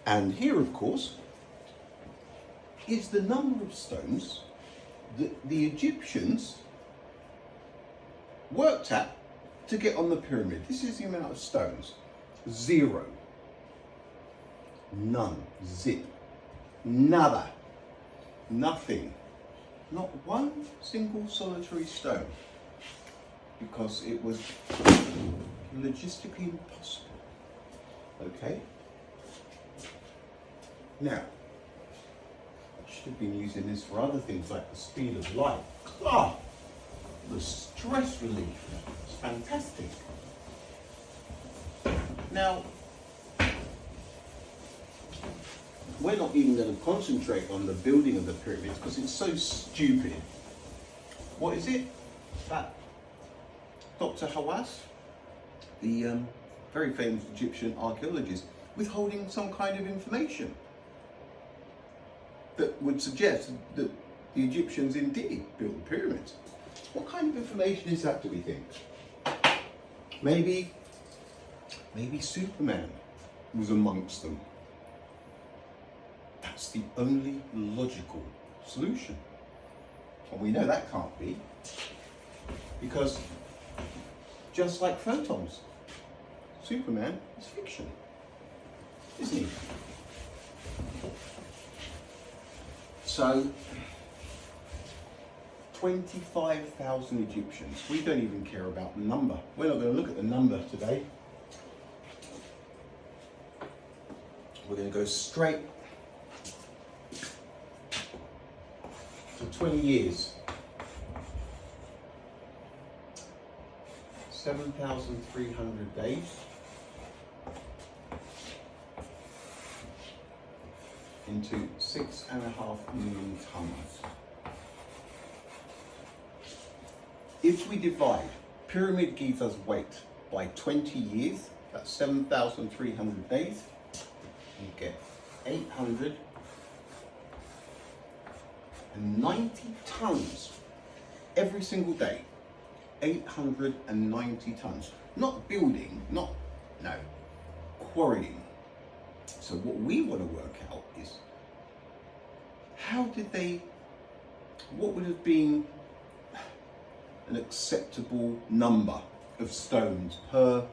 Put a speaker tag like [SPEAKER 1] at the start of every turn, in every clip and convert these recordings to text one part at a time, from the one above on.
[SPEAKER 1] And here, of course, is the number of stones that the Egyptians worked at to get on the pyramid. This is the amount of stones. 0. None. Zip. Nada. Nothing. Not one single solitary stone. Because it was logistically impossible. Okay? Now, I should have been using this for other things like the speed of light. Ah, the stress relief. It's fantastic. Now, we're not even going to concentrate on the building of the pyramids because it's so stupid. What is it? That Dr. Hawass, the very famous Egyptian archaeologist, withholding some kind of information that would suggest that the Egyptians indeed built the pyramids. What kind of information is that, do we think? Maybe Superman was amongst them. That's the only logical solution. And we know that can't be, because just like photons, Superman is fiction, isn't he? So, 25,000 Egyptians. We don't even care about the number. We're not going to look at the number today. We're going to go straight to 20 years. 7,300 days. Into 6.5 million tons. If we divide Pyramid Giza's weight by 20 years, that's 7,300 days, you get 890 tons every single day. 890 tons. Not building, no, quarrying. So what we want to work out is, what would have been an acceptable number of stones per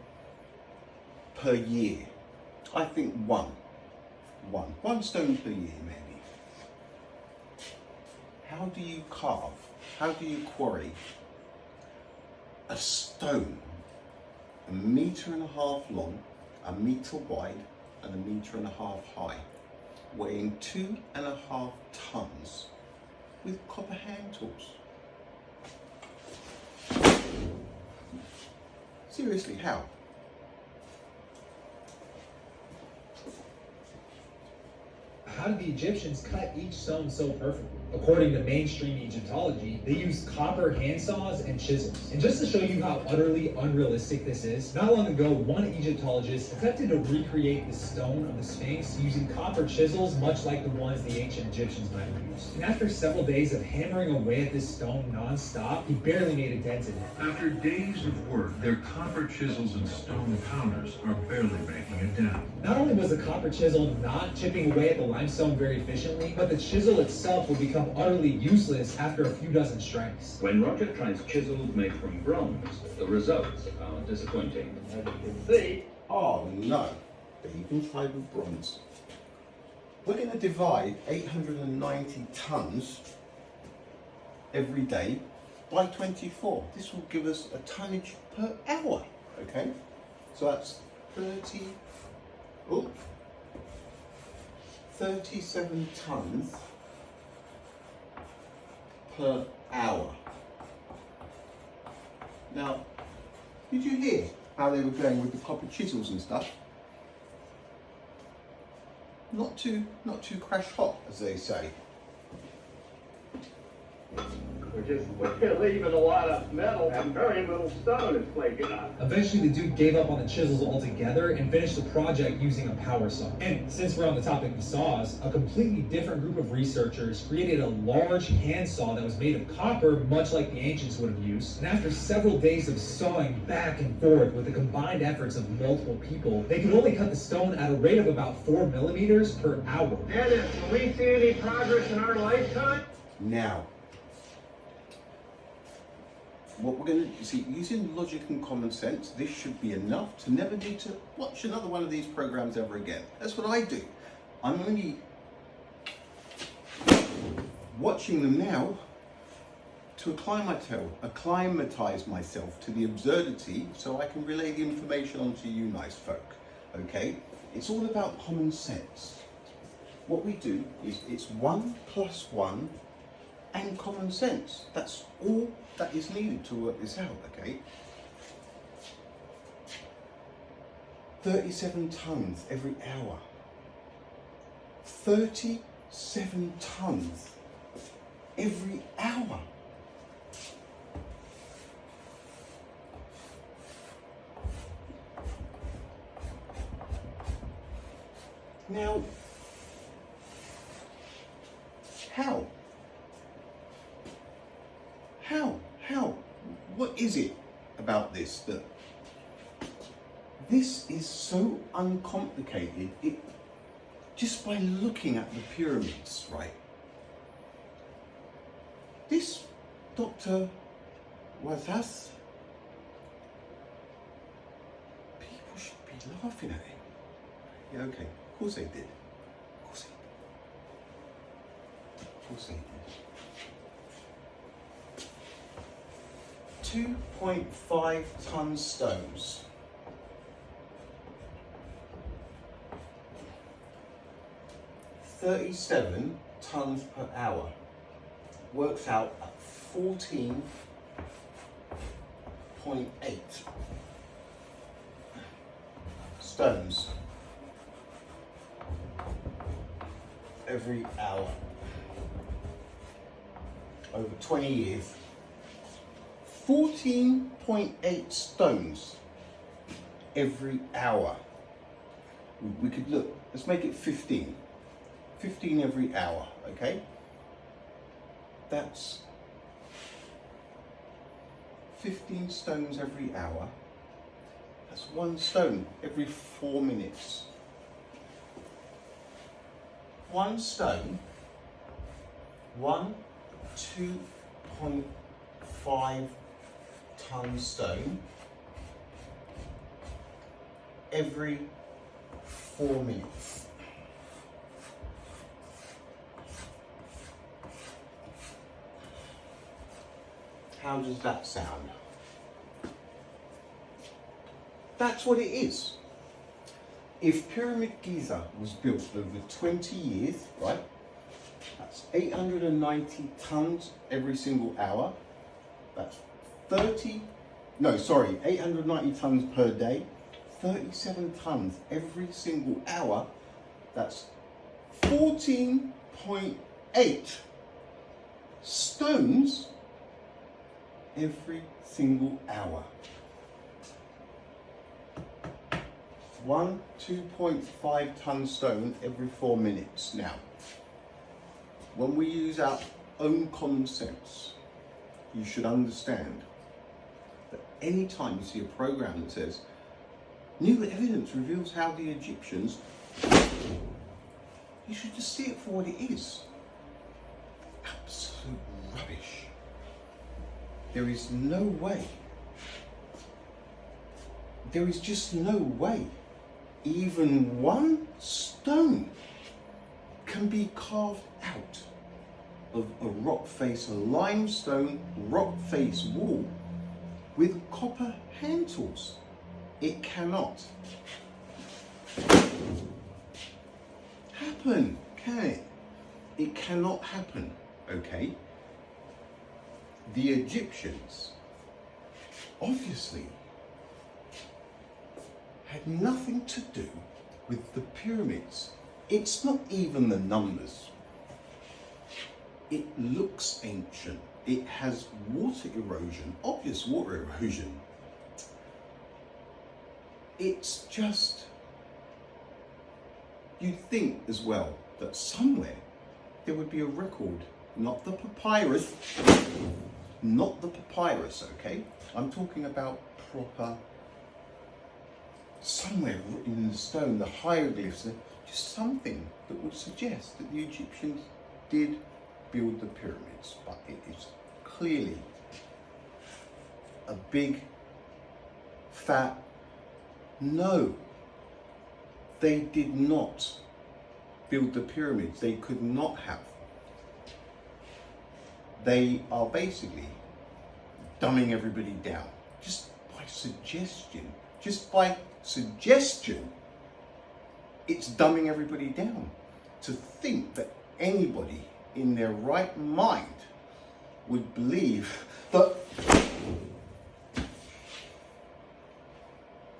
[SPEAKER 1] year? I think one stone per year, maybe. How do you carve? How do you quarry a stone 1.5 meters long, 1 meter wide, and 1.5 meters high, weighing 2.5 tons with copper hand tools? Seriously, how?
[SPEAKER 2] How did the Egyptians cut each stone so perfectly? According to mainstream Egyptology, they used copper handsaws and chisels. And just to show you how utterly unrealistic this is, not long ago, one Egyptologist attempted to recreate the stone of the Sphinx using copper chisels, much like the ones the ancient Egyptians might have used. And after several days of hammering away at this stone non-stop, he barely made a dent in it.
[SPEAKER 3] After days of work, their copper chisels and stone pounders are barely making it down.
[SPEAKER 2] Not only was the copper chisel not chipping away at the limestone very efficiently, but the chisel itself would become utterly useless after a few dozen strikes.
[SPEAKER 4] When Roger tries chisels made from bronze, the results are disappointing.
[SPEAKER 5] As you can see,
[SPEAKER 1] Oh no, but you can try with bronze. We're going to divide 890 tons every day by 24. This will give us a tonnage per hour, okay? So that's 37 tons per hour. Now, did you hear how they were going with the copper chisels and stuff? Not too crash hot, as they say.
[SPEAKER 5] We're leaving a lot of metal and very little stone is flaking out.
[SPEAKER 2] Eventually, the dude gave up on the chisels altogether and finished the project using a power saw. And since we're on the topic of saws, a completely different group of researchers created a large hand saw that was made of copper, much like the ancients would have used. And after several days of sawing back and forth with the combined efforts of multiple people, they could only cut the stone at a rate of about 4 millimeters per hour.
[SPEAKER 5] Dennis, will we see any progress in our lifetime?
[SPEAKER 1] Now, what we're going to see, using logic and common sense, this should be enough to never need to watch another one of these programs ever again. That's what I do. I'm only watching them now to acclimatize myself to the absurdity so I can relay the information onto you nice folk. Okay? It's all about common sense. What we do is it's 1 + 1 and common sense. That's all that is needed to work this out, okay? 37 tons every hour. 37 tons every hour. Now, how? What is it about this that this is so uncomplicated? Just by looking at the pyramids, right? This Dr. Wazas, people should be laughing at him. Yeah, okay, of course they did. Of course they did. 2.5 ton stones. $37 tons per hour. Works out at 14.8 stones every hour. Over 20 years. 14.8 stones every hour. We could look, let's make it 15. 15 every hour, okay? That's 15 stones every hour. That's 1 stone every 4 minutes. 1 stone, 2.5 ton stone every 4 minutes. How does that sound? That's what it is. If Pyramid Giza was built over 20 years, right? That's 890 tons every single hour. That's 890 tons per day. 37 tons every single hour. That's 14.8 stones every single hour. 2.5 ton stone every 4 minutes. Now, when we use our own common sense, you should understand that any time you see a program that says, new evidence reveals how the Egyptians, you should just see it for what it is. Absolute rubbish. There is no way. There is just no way even 1 stone can be carved out of a rock face, a limestone rock face wall with copper hand tools. It cannot happen, can it? It cannot happen, okay? The Egyptians obviously had nothing to do with the pyramids. It's not even the numbers. It looks ancient. It has water erosion, obvious water erosion. It's just, you'd think as well that somewhere there would be a record, not the papyrus, okay? I'm talking about proper, somewhere written in the stone, the hieroglyphs, just something that would suggest that the Egyptians did build the pyramids, but it is clearly a big, fat no. They did not build the pyramids. They could not have. They are basically dumbing everybody down just by suggestion. Just by suggestion, it's dumbing everybody down. To think that anybody in their right mind would believe that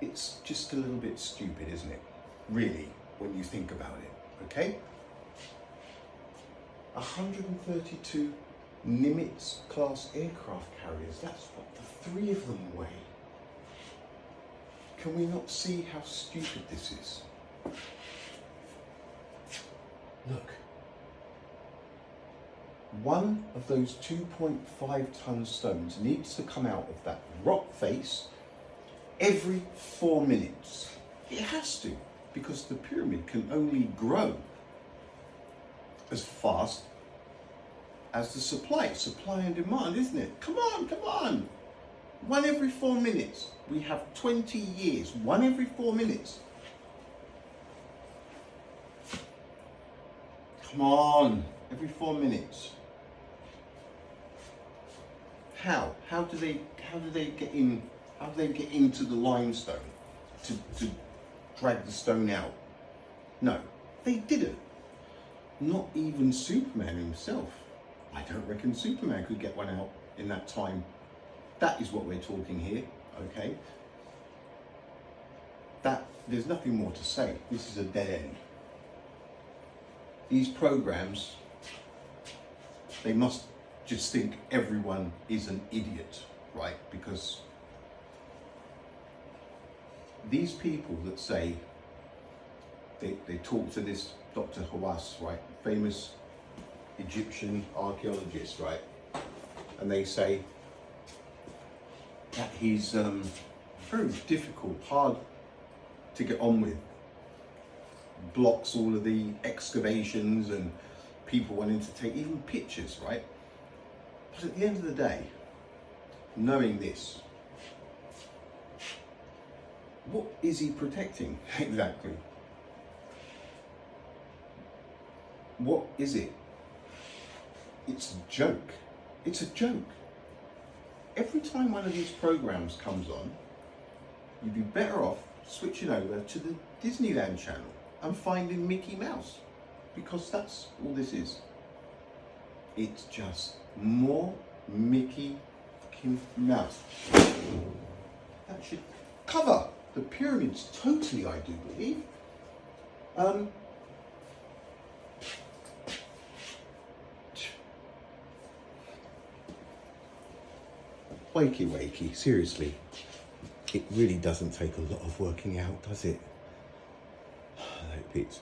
[SPEAKER 1] it's just a little bit stupid, isn't it? Really, when you think about it, okay? 132 Nimitz class aircraft carriers, that's what the 3 of them weigh. Can we not see how stupid this is? Look. One of those 2.5 ton stones needs to come out of that rock face every 4 minutes. It has to, because the pyramid can only grow as fast as the supply and demand, isn't it? Come on. One every 4 minutes. We have 20 years, one every 4 minutes. Come on, every 4 minutes. How do they get in? How do they get into the limestone to drag the stone out? No, they didn't. Not even Superman himself. I don't reckon Superman could get one out in that time. That is what we're talking here, okay? There's nothing more to say. This is a dead end. These programs, they must just think everyone is an idiot, right? Because these people that say, they talk to this Dr. Hawass, right? Famous Egyptian archaeologist, right? And they say that he's very difficult, hard to get on with. Blocks all of the excavations and people wanting to take even pictures, right? But at the end of the day, knowing this, what is he protecting exactly? What is it? It's a joke. It's a joke. Every time one of these programs comes on, you'd be better off switching over to the Disneyland channel and finding Mickey Mouse, because that's all this is. It's just more Mickey fucking Mouse. That should cover the pyramids totally, I do believe. Wakey, seriously. It really doesn't take a lot of working out, does it? I hope it's